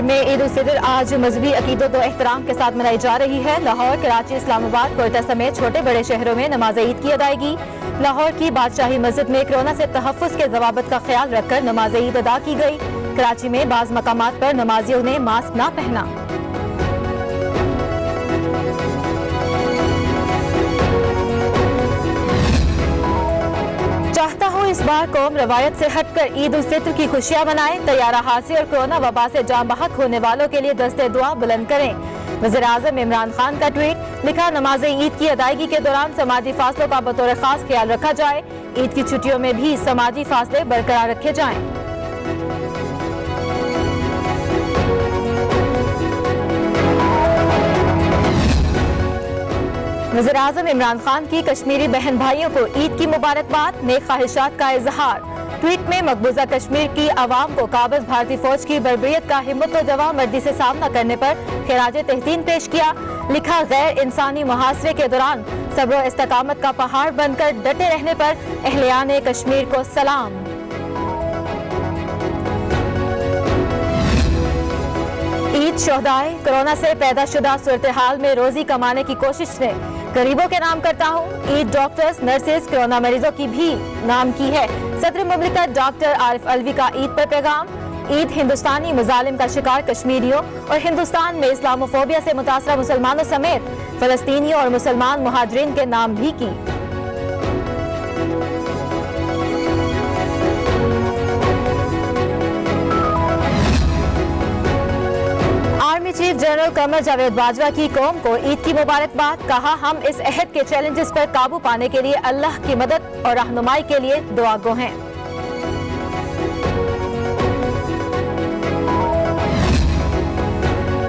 میں عید الفطر آج مذہبی عقیدت و احترام کے ساتھ منائی جا رہی ہے۔ لاہور، کراچی، اسلام آباد، کوئٹہ سمیت چھوٹے بڑے شہروں میں نماز عید کی ادائیگی۔ لاہور کی بادشاہی مسجد میں کورونا سے تحفظ کے ضوابط کا خیال رکھ کر نماز عید ادا کی گئی۔ کراچی میں بعض مقامات پر نمازیوں نے ماسک نہ پہنا۔ چاہتا ہوں اس بار قوم روایت سے ہٹ کر عید الفطر کی خوشیاں منائے، طیارہ حادثے اور کورونا وبا سے جاں بحق ہونے والوں کے لیے دستے دعا بلند کریں۔ وزیر اعظم عمران خان کا ٹویٹ، لکھا نماز عید کی ادائیگی کے دوران سماجی فاصلوں کا بطور خاص خیال رکھا جائے، عید کی چھٹیوں میں بھی سماجی فاصلے برقرار رکھے جائیں۔ وزیر اعظم عمران خان کی کشمیری بہن بھائیوں کو عید کی مبارکباد، نیک خواہشات کا اظہار۔ ٹویٹ میں مقبوضہ کشمیر کی عوام کو قابض بھارتی فوج کی بربریت کا ہمت و جوانمردی سے سامنا کرنے پر خراج تحسین پیش کیا، لکھا غیر انسانی محاصرے کے دوران صبر و استقامت کا پہاڑ بن کر ڈٹے رہنے پر اہلیان کشمیر کو سلام۔ عید شہدائے کورونا سے پیدا شدہ صورتحال میں روزی کمانے کی کوشش نے غریبوں کے نام کرتا ہوں، عید ڈاکٹرز، نرسز، کورونا مریضوں کی بھی نام کی ہے۔ صدر مملکت ڈاکٹر عارف علوی کا عید پر پیغام، عید ہندوستانی مظالم کا شکار کشمیریوں اور ہندوستان میں اسلاموفوبیا سے متاثرہ مسلمانوں سمیت فلسطینیوں اور مسلمان مہاجرین کے نام بھی کی۔ Army chief general Qamar Javed Bajwa کی قوم کو عید کی مبارکباد، کہا ہم اس عہد کے چیلنجز پر قابو پانے کے لیے اللہ کی مدد اور رہنمائی کے لیے دعا گو ہیں۔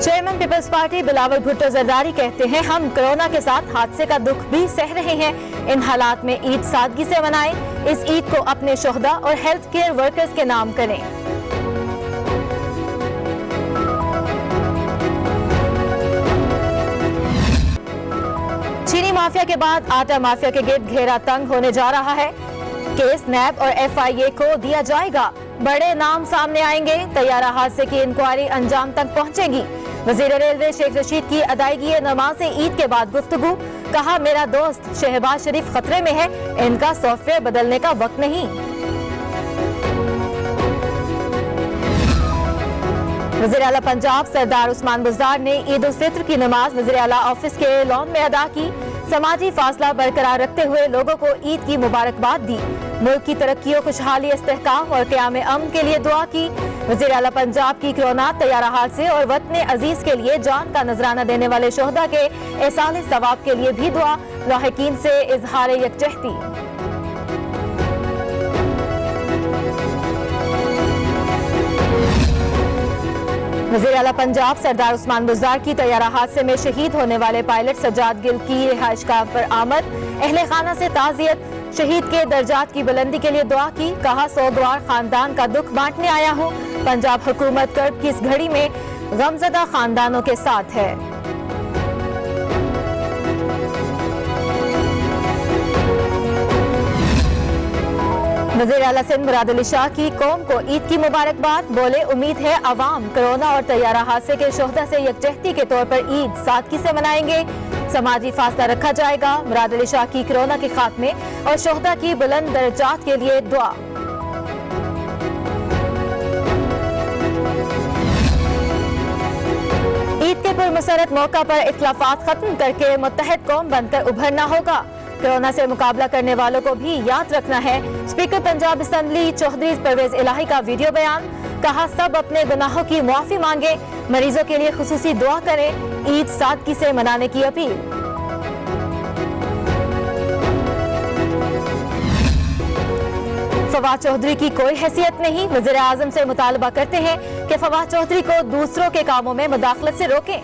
چیئرمین پیپلز پارٹی بلاول بھٹو زرداری کہتے ہیں ہم کورونا کے ساتھ حادثے کا دکھ بھی سہ رہے ہیں، ان حالات میں عید سادگی سے منائیں، اس عید کو اپنے شہداء اور ہیلتھ کیئر ورکرز کے نام کریں۔ چینی مافیا کے بعد آٹا مافیا کے گرد گھیرا تنگ ہونے جا رہا ہے، کیس نیب اور FIA کو دیا جائے گا، بڑے نام سامنے آئیں گے، طیارہ حادثے کی انکوائری انجام تک پہنچے گی۔ وزیر ریلوے شیخ رشید کی ادائیگی نماز عید کے بعد گفتگو، کہا میرا دوست شہباز شریف خطرے میں ہے، ان کا سافٹ ویئر بدلنے کا وقت نہیں۔ وزیر اعلیٰ پنجاب سردار عثمان بزدار نے عید الفطر کی نماز وزیر اعلیٰ آفس کے لان میں ادا کی، سماجی فاصلہ برقرار رکھتے ہوئے لوگوں کو عید کی مبارکباد دی، ملک کی ترقی و خوشحالی، استحکام اور قیام امن کے لیے دعا کی۔ وزیر اعلیٰ پنجاب کی کورونا، طیارہ حادثے اور وطن عزیز کے لیے جان کا نذرانہ دینے والے شہداء کے ایصال ثواب کے لیے بھی دعا، لاحقین سے اظہار یکجہتی۔ وزیر اعلیٰ پنجاب سردار عثمان بزدار کی طیارہ حادثے میں شہید ہونے والے پائلٹ سجاد گل کی رہائش گاہ پر آمد، اہل خانہ سے تعزیت، شہید کے درجات کی بلندی کے لیے دعا کی، کہا سوگوار خاندان کا دکھ بانٹنے آیا ہوں، پنجاب حکومت کرب کی اس گھڑی میں غمزدہ خاندانوں کے ساتھ ہے۔ وزیر اعلیٰ سندھ مراد علی شاہ کی قوم کو عید کی مبارکباد، بولے امید ہے عوام کورونا اور طیارہ حادثے کے شہداء سے یکجہتی کے طور پر عید سادگی سے منائیں گے، سماجی فاصلہ رکھا جائے گا، مراد علی شاہ کی کورونا کے خاتمے اور شہداء کی بلند درجات کے لیے دعا۔ عید کے پرمسرت موقع پر اختلافات ختم کر کے متحد قوم بن کر ابھرنا ہوگا، کورونا سے مقابلہ کرنے والوں کو بھی یاد رکھنا ہے، اسپیکر پنجاب اسمبلی چودھری پرویز الہی کا ویڈیو بیان، کہا سب اپنے گناہوں کی معافی مانگے، مریضوں کے لیے خصوصی دعا کریں، عید سادگی سے منانے کی اپیل۔ فواد چودھری کی کوئی حیثیت نہیں، وزیر اعظم سے مطالبہ کرتے ہیں کہ فواد چودھری کو دوسروں کے کاموں میں مداخلت سے روکیں۔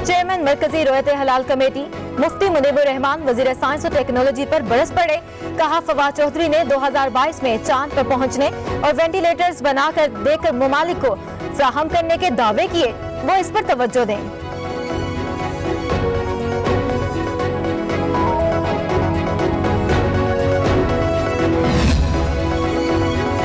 چیئرمین مرکزی رویت حلال کمیٹی مفتی منیب الرحمان وزیر سائنس و ٹیکنالوجی پر برس پڑے، کہا فواد چودھری نے 2022 میں چاند پر پہنچنے اور وینٹیلیٹرز بنا کر دے کر ممالک کو فراہم کرنے کے دعوے کیے، وہ اس پر توجہ دیں۔